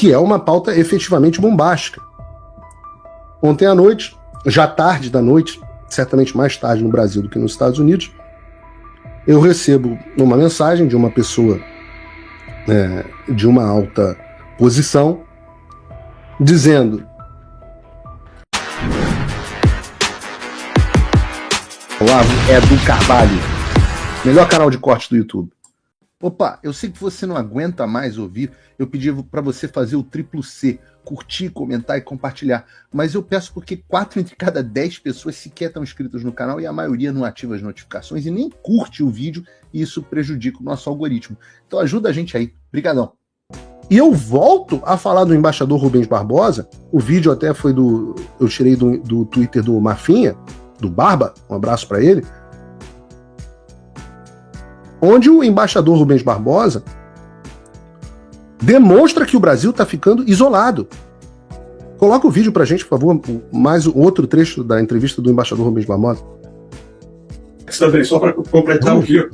que é uma pauta efetivamente bombástica. Ontem à noite, já tarde da noite, certamente mais tarde no Brasil do que nos Estados Unidos, eu recebo uma mensagem de uma pessoa de uma alta posição dizendo: Olavo é do Carvalho, melhor canal de corte do YouTube. Opa, eu sei que você não aguenta mais ouvir, eu pedi para você fazer o triplo C, curtir, comentar e compartilhar, mas eu peço porque 4 entre cada 10 pessoas sequer estão inscritas no canal e a maioria não ativa as notificações e nem curte o vídeo, e isso prejudica o nosso algoritmo. Então ajuda a gente aí, brigadão. E eu volto a falar do embaixador Rubens Barbosa, o vídeo até foi eu tirei do Twitter do Mafinha, do Barba, um abraço para ele, onde o embaixador Rubens Barbosa demonstra que o Brasil está ficando isolado. Coloca o vídeo pra gente, por favor, mais outro trecho da entrevista do embaixador Rubens Barbosa. Também, só para completar o que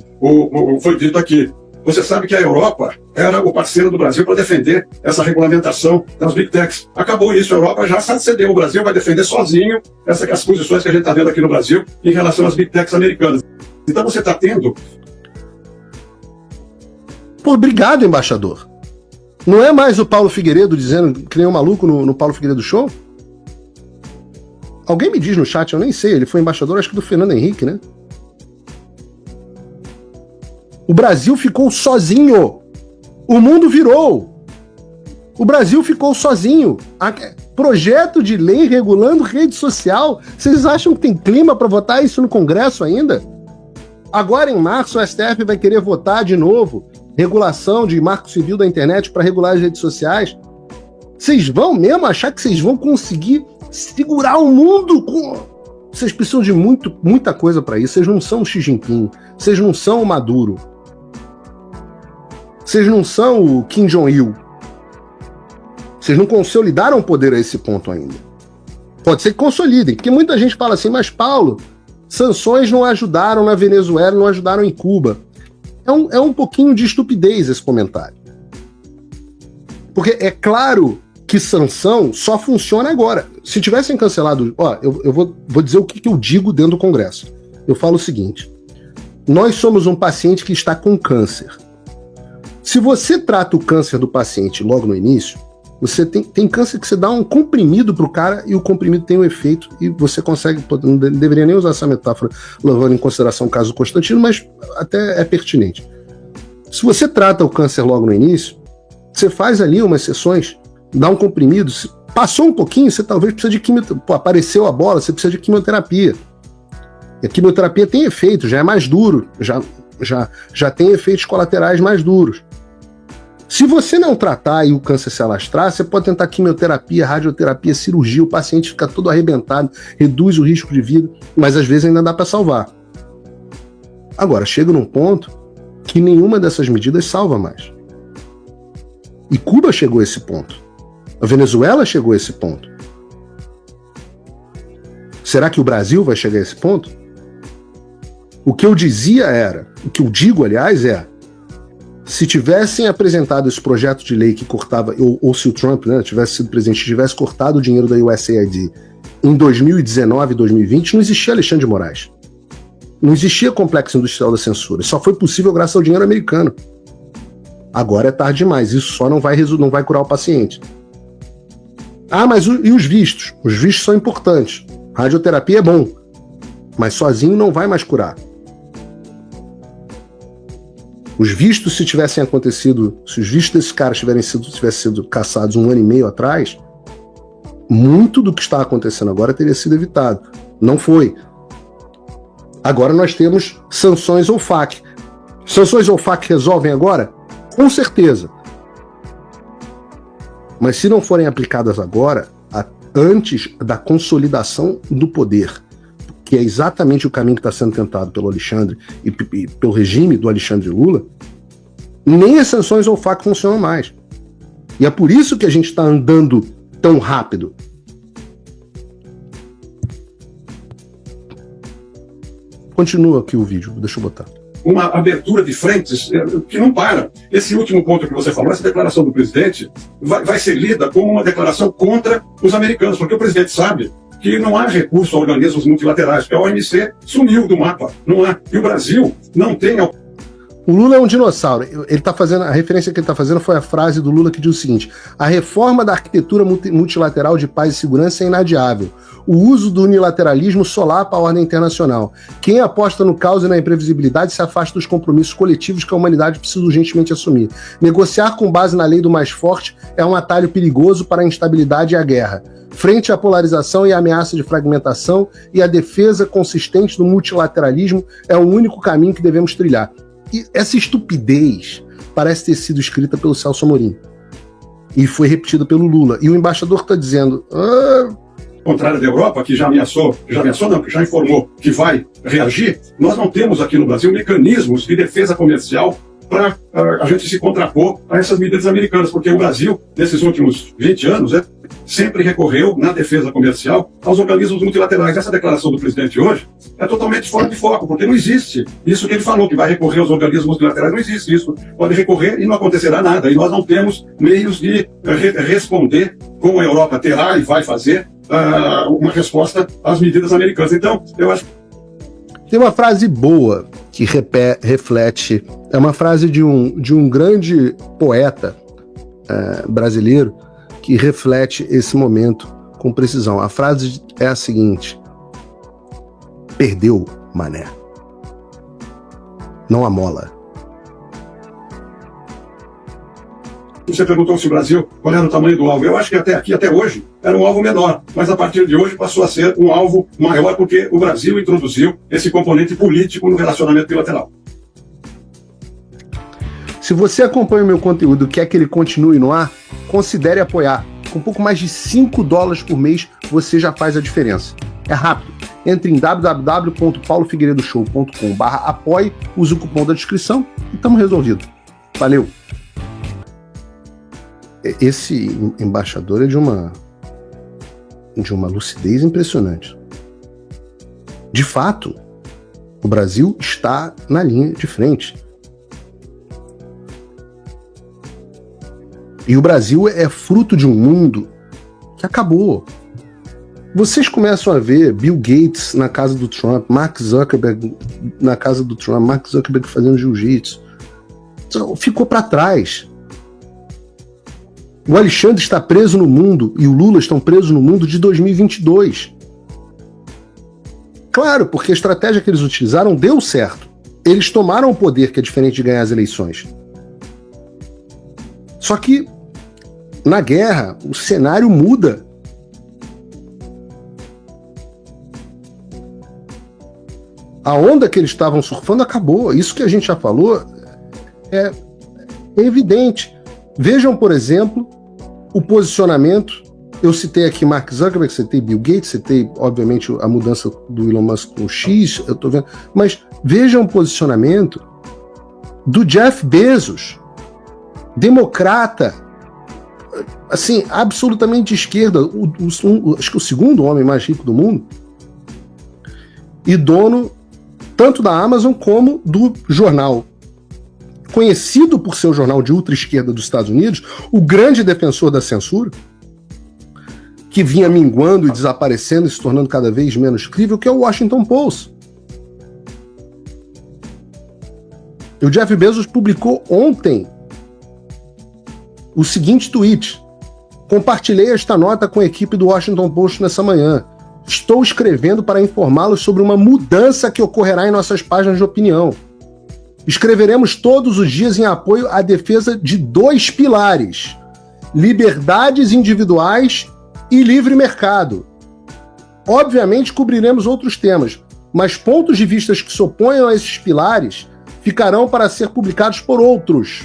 foi dito aqui. Você sabe que a Europa era o parceiro do Brasil para defender essa regulamentação das Big Techs. Acabou isso, a Europa já cedeu, o Brasil vai defender sozinho as posições que a gente está vendo aqui no Brasil em relação às Big Techs americanas. Então você está tendo... Pô, obrigado, embaixador. Não é mais o Paulo Figueiredo dizendo que nem um maluco no Paulo Figueiredo Show? Alguém me diz no chat, eu nem sei, ele foi embaixador, acho que do Fernando Henrique, né? O Brasil ficou sozinho. O mundo virou. O Brasil ficou sozinho. Projeto de lei regulando rede social. Vocês acham que tem clima para votar isso no Congresso ainda? Agora, em março, o STF vai querer votar de novo regulação de marco civil da internet para regular as redes sociais. Vocês vão mesmo achar que vocês vão conseguir segurar o mundo? Vocês precisam de muita coisa para isso. Vocês não são o Xi Jinping. Vocês não são o Maduro. Vocês não são o Kim Jong-il. Vocês não consolidaram o poder a esse ponto ainda. Pode ser que consolidem, porque muita gente fala assim, mas Paulo, sanções não ajudaram na Venezuela, não ajudaram em Cuba. É um pouquinho de estupidez esse comentário. Porque é claro que sanção só funciona agora. Se tivessem cancelado... eu vou dizer o que eu digo dentro do Congresso. Eu falo o seguinte: nós somos um paciente que está com câncer. Se você trata o câncer do paciente logo no início, você tem câncer que você dá um comprimido pro cara e o comprimido tem um efeito e você consegue... Não deveria nem usar essa metáfora levando em consideração o caso do Constantino, mas até é pertinente. Se você trata o câncer logo no início, você faz ali umas sessões, dá um comprimido, passou um pouquinho, você talvez precisa de quimioterapia. Apareceu a bola, você precisa de quimioterapia. E a quimioterapia tem efeito, já é mais duro, já tem efeitos colaterais mais duros. Se você não tratar e o câncer se alastrar, você pode tentar quimioterapia, radioterapia, cirurgia, o paciente fica todo arrebentado, reduz o risco de vida, mas às vezes ainda dá para salvar. Agora, chega num ponto que nenhuma dessas medidas salva mais. E Cuba chegou a esse ponto. A Venezuela chegou a esse ponto. Será que o Brasil vai chegar a esse ponto? O que eu digo, aliás, se tivessem apresentado esse projeto de lei que cortava, ou se o Trump, né, tivesse sido presidente, tivesse cortado o dinheiro da USAID em 2019 e 2020, não existia Alexandre de Moraes. Não existia complexo industrial da censura. Só foi possível graças ao dinheiro americano. Agora é tarde demais. Isso só não vai curar o paciente. Mas e os vistos? Os vistos são importantes. Radioterapia é bom, mas sozinho não vai mais curar. Os vistos, se tivessem acontecido, se os vistos desses caras tivessem sido caçados 1 ano e meio atrás, muito do que está acontecendo agora teria sido evitado. Não foi. Agora nós temos sanções OFAC. Sanções OFAC resolvem agora? Com certeza. Mas se não forem aplicadas agora, antes da consolidação do poder, que é exatamente o caminho que está sendo tentado pelo Alexandre e pelo regime do Alexandre Lula, nem as sanções OFAC funcionam mais. E é por isso que a gente está andando tão rápido. Continua aqui o vídeo, deixa eu botar. uma abertura de frentes que não para. Esse último ponto que você falou, essa declaração do presidente, vai ser lida como uma declaração contra os americanos, porque o presidente sabe que não há recurso a organismos multilaterais, porque a OMC sumiu do mapa, não há. E o Brasil não tem... O Lula é um dinossauro. Ele tá fazendo, a referência que ele está fazendo foi a frase do Lula que diz o seguinte: a reforma da arquitetura multilateral de paz e segurança é inadiável. O uso do unilateralismo solapa a ordem internacional. Quem aposta no caos e na imprevisibilidade se afasta dos compromissos coletivos que a humanidade precisa urgentemente assumir. Negociar com base na lei do mais forte é um atalho perigoso para a instabilidade e a guerra. Frente à polarização e à ameaça de fragmentação e a defesa consistente do multilateralismo é o único caminho que devemos trilhar. E essa estupidez parece ter sido escrita pelo Celso Amorim. E foi repetida pelo Lula. E o embaixador está dizendo... contrário da Europa, que já ameaçou não, que já informou que vai reagir, nós não temos aqui no Brasil mecanismos de defesa comercial para a gente se contrapor a essas medidas americanas, porque o Brasil, nesses últimos 20 anos, sempre recorreu, na defesa comercial, aos organismos multilaterais. Essa declaração do presidente hoje é totalmente fora de foco, porque não existe isso que ele falou, que vai recorrer aos organismos multilaterais, não existe isso. Pode recorrer e não acontecerá nada, e nós não temos meios de responder como a Europa terá e vai fazer uma resposta às medidas americanas. Então, eu acho... Tem uma frase boa que reflete, é uma frase de um grande poeta brasileiro que reflete esse momento com precisão. A frase é a seguinte: perdeu, mané. Não amola. Você perguntou se o Brasil, qual era o tamanho do alvo. Eu acho que até hoje, era um alvo menor, mas a partir de hoje passou a ser um alvo maior, porque o Brasil introduziu esse componente político no relacionamento bilateral. Se você acompanha o meu conteúdo e quer que ele continue no ar, considere apoiar. Com pouco mais de $5 por mês, você já faz a diferença. É rápido. Entre em www.paulofigueiredoshow.com/apoie, use o cupom da descrição e estamos resolvidos. Valeu! Esse embaixador é de uma lucidez impressionante. De fato, o Brasil está na linha de frente. E o Brasil é fruto de um mundo que acabou. Vocês começam a ver Bill Gates na casa do Trump, Mark Zuckerberg na casa do Trump, Mark Zuckerberg fazendo jiu-jitsu. Ficou para trás. O Alexandre está preso no mundo e o Lula estão presos no mundo de 2022. Claro, porque a estratégia que eles utilizaram deu certo. Eles tomaram o poder, que é diferente de ganhar as eleições. Só que, na guerra, o cenário muda. A onda que eles estavam surfando acabou. Isso que a gente já falou é evidente. Vejam, por exemplo, o posicionamento. Eu citei aqui Mark Zuckerberg, citei Bill Gates, citei, obviamente, a mudança do Elon Musk no X, eu tô vendo. Mas vejam o posicionamento do Jeff Bezos, democrata, assim, absolutamente de esquerda, acho que o segundo homem mais rico do mundo, e dono tanto da Amazon como do jornal, conhecido por ser o jornal de ultra-esquerda dos Estados Unidos, o grande defensor da censura, que vinha minguando e desaparecendo e se tornando cada vez menos crível, que é o Washington Post. E o Jeff Bezos publicou ontem o seguinte tweet: compartilhei esta nota com a equipe do Washington Post nessa manhã. Estou escrevendo para informá-los sobre uma mudança que ocorrerá em nossas páginas de opinião. Escreveremos todos os dias em apoio à defesa de 2 pilares: liberdades individuais e livre mercado. Obviamente cobriremos outros temas, mas pontos de vista que se oponham a esses pilares ficarão para ser publicados por outros.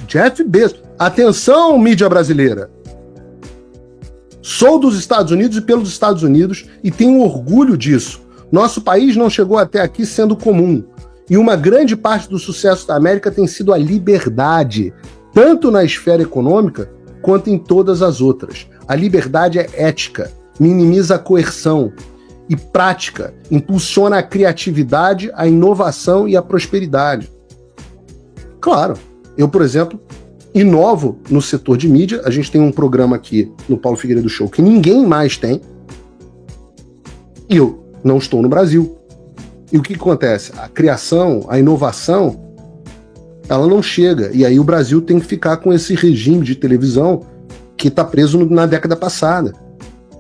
Jeff Bezos. Atenção, mídia brasileira. Sou dos Estados Unidos e pelos Estados Unidos e tenho orgulho disso. Nosso país não chegou até aqui sendo comum. E uma grande parte do sucesso da América tem sido a liberdade, tanto na esfera econômica quanto em todas as outras. A liberdade é ética, minimiza a coerção. e prática, impulsiona a criatividade, a inovação e a prosperidade. Claro, eu, por exemplo, inovo no setor de mídia. A gente tem um programa aqui no Paulo Figueiredo Show que ninguém mais tem, e eu não estou no Brasil. E o que acontece? A criação, a inovação, ela não chega. E aí o Brasil tem que ficar com esse regime de televisão que está preso na década passada.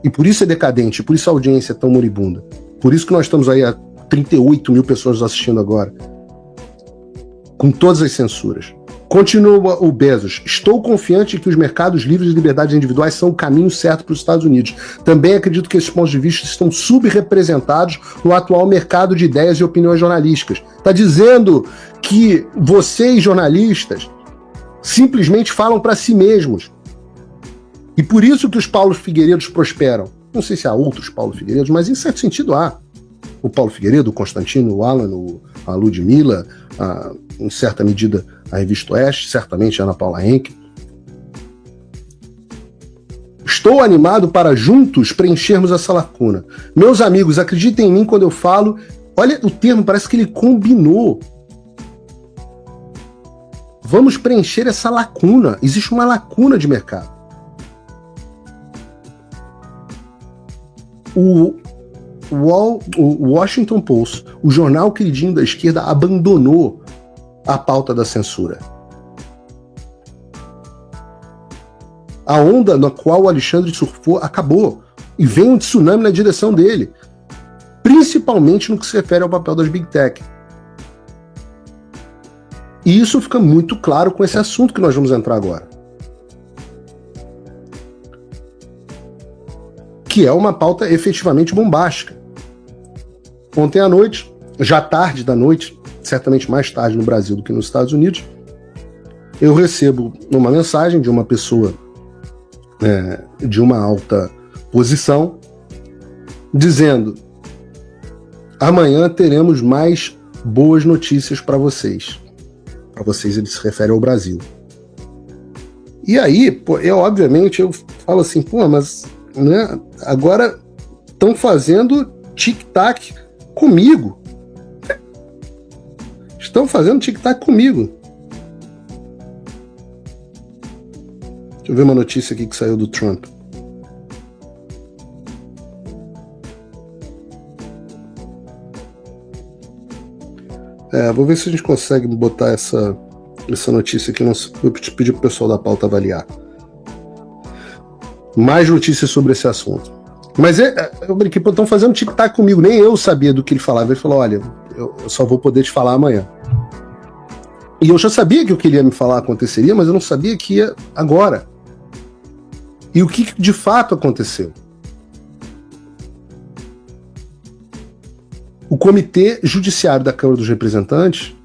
E por isso é decadente, por isso a audiência é tão moribunda. Por isso que nós estamos aí a 38 mil pessoas assistindo agora. Com todas as censuras. Continua o Bezos. Estou confiante que os mercados livres de liberdades individuais são o caminho certo para os Estados Unidos. Também acredito que esses pontos de vista estão subrepresentados no atual mercado de ideias e opiniões jornalísticas. Está dizendo que vocês, jornalistas, simplesmente falam para si mesmos. E por isso que os Paulo Figueiredos prosperam. Não sei se há outros Paulo Figueiredos, mas em certo sentido há. O Paulo Figueiredo, o Constantino, o Alan, a Ludmilla, em certa medida a Revista Oeste, certamente a Ana Paula Henke. Estou animado para juntos preenchermos essa lacuna. Meus amigos, acreditem em mim quando eu falo. Olha o termo, parece que ele combinou. Vamos preencher essa lacuna. Existe uma lacuna de mercado. O Washington Post, o jornal queridinho da esquerda, abandonou a pauta da censura. A onda na qual o Alexandre surfou acabou. E vem um tsunami na direção dele. Principalmente no que se refere ao papel das Big Tech. E isso fica muito claro com esse assunto que nós vamos entrar agora. Que é uma pauta efetivamente bombástica. Ontem à noite, já tarde da noite, certamente mais tarde no Brasil do que nos Estados Unidos, eu recebo uma mensagem de uma pessoa de uma alta posição dizendo: amanhã teremos mais boas notícias para vocês. Para vocês ele se refere ao Brasil. E aí, obviamente eu falo assim, mas né, agora estão fazendo tic-tac comigo. Estão fazendo tic-tac comigo. Deixa eu ver uma notícia aqui que saiu do Trump. Vou ver se a gente consegue botar essa notícia aqui. Vou pedir pro pessoal da pauta avaliar. Mais notícias sobre esse assunto. Mas eu brinquei, estão fazendo tic-tac comigo. Nem eu sabia do que ele falava. Ele falou, olha, eu só vou poder te falar amanhã. E eu já sabia que o que ele ia me falar aconteceria, mas eu não sabia que ia agora. E o que de fato aconteceu? O Comitê Judiciário da Câmara dos Representantes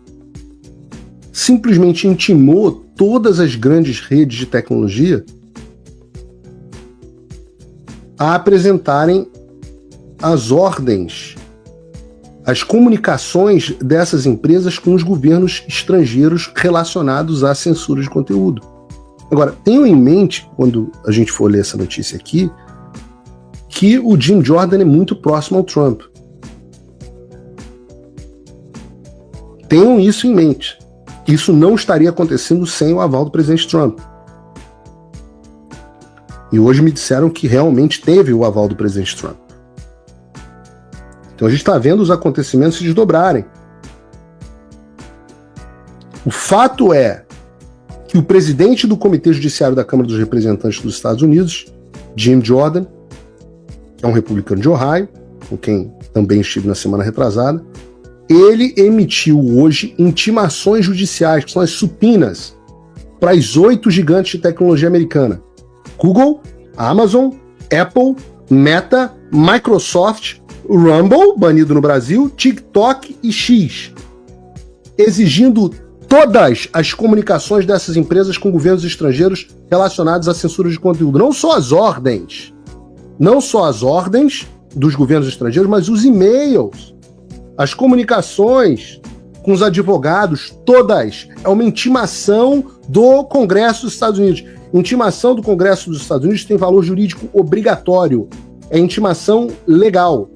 simplesmente intimou todas as grandes redes de tecnologia a apresentarem as ordens, as comunicações dessas empresas com os governos estrangeiros relacionados à censura de conteúdo. Agora, tenham em mente, quando a gente for ler essa notícia aqui, que o Jim Jordan é muito próximo ao Trump. Tenham isso em mente. Isso não estaria acontecendo sem o aval do presidente Trump. E hoje me disseram que realmente teve o aval do presidente Trump. Então a gente está vendo os acontecimentos se desdobrarem. O fato é que o presidente do Comitê Judiciário da Câmara dos Representantes dos Estados Unidos, Jim Jordan, que é um republicano de Ohio, com quem também estive na semana retrasada, ele emitiu hoje intimações judiciais, que são as supinas, para as 8 gigantes de tecnologia americana: Google, Amazon, Apple, Meta, Microsoft, Rumble, banido no Brasil, TikTok e X, exigindo todas as comunicações dessas empresas com governos estrangeiros relacionados à censura de conteúdo. Não só as ordens dos governos estrangeiros, mas os e-mails, as comunicações com os advogados, todas. É uma intimação do Congresso dos Estados Unidos. Intimação do Congresso dos Estados Unidos tem valor jurídico obrigatório. É intimação legal.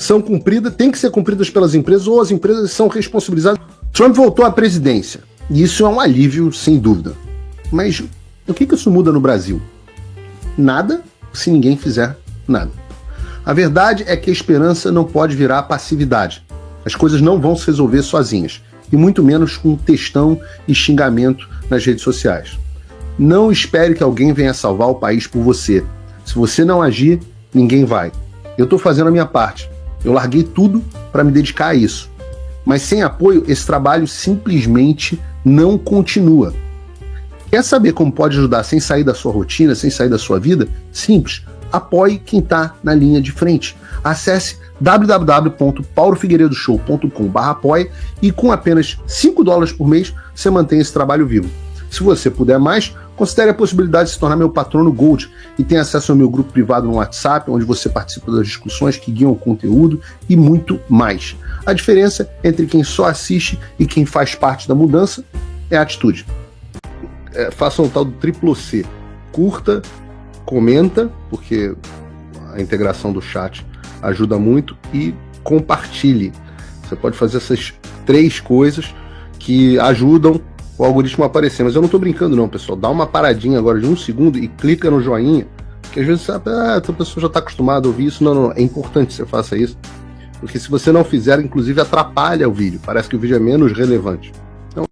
são cumpridas, têm que ser cumpridas pelas empresas, ou as empresas são responsabilizadas. Trump voltou à presidência, e isso é um alívio, sem dúvida. Mas o que isso muda no Brasil? Nada, se ninguém fizer nada. A verdade é que a esperança não pode virar passividade. As coisas não vão se resolver sozinhas, e muito menos com textão e xingamento nas redes sociais. Não espere que alguém venha salvar o país por você. Se você não agir, ninguém vai. Eu estou fazendo a minha parte. Eu larguei tudo para me dedicar a isso. Mas sem apoio, esse trabalho simplesmente não continua. Quer saber como pode ajudar sem sair da sua rotina, sem sair da sua vida? Simples. Apoie quem está na linha de frente. Acesse www.paulofigueiredoshow.com/apoie e com apenas $5 por mês você mantém esse trabalho vivo. Se você puder mais, considere a possibilidade de se tornar meu patrono Gold e tenha acesso ao meu grupo privado no WhatsApp, onde você participa das discussões que guiam o conteúdo e muito mais. A diferença entre quem só assiste e quem faz parte da mudança é a atitude. Façam o tal do triplo C. Curta, comenta, porque a integração do chat ajuda muito, e compartilhe. Você pode fazer essas 3 coisas que ajudam o algoritmo a aparecer. Mas eu não estou brincando não, pessoal. Dá uma paradinha agora de 1 segundo e clica no joinha, que às vezes você sabe, a pessoa já está acostumada a ouvir isso. Não, é importante que você faça isso, porque se você não fizer, inclusive atrapalha o vídeo. Parece que o vídeo é menos relevante.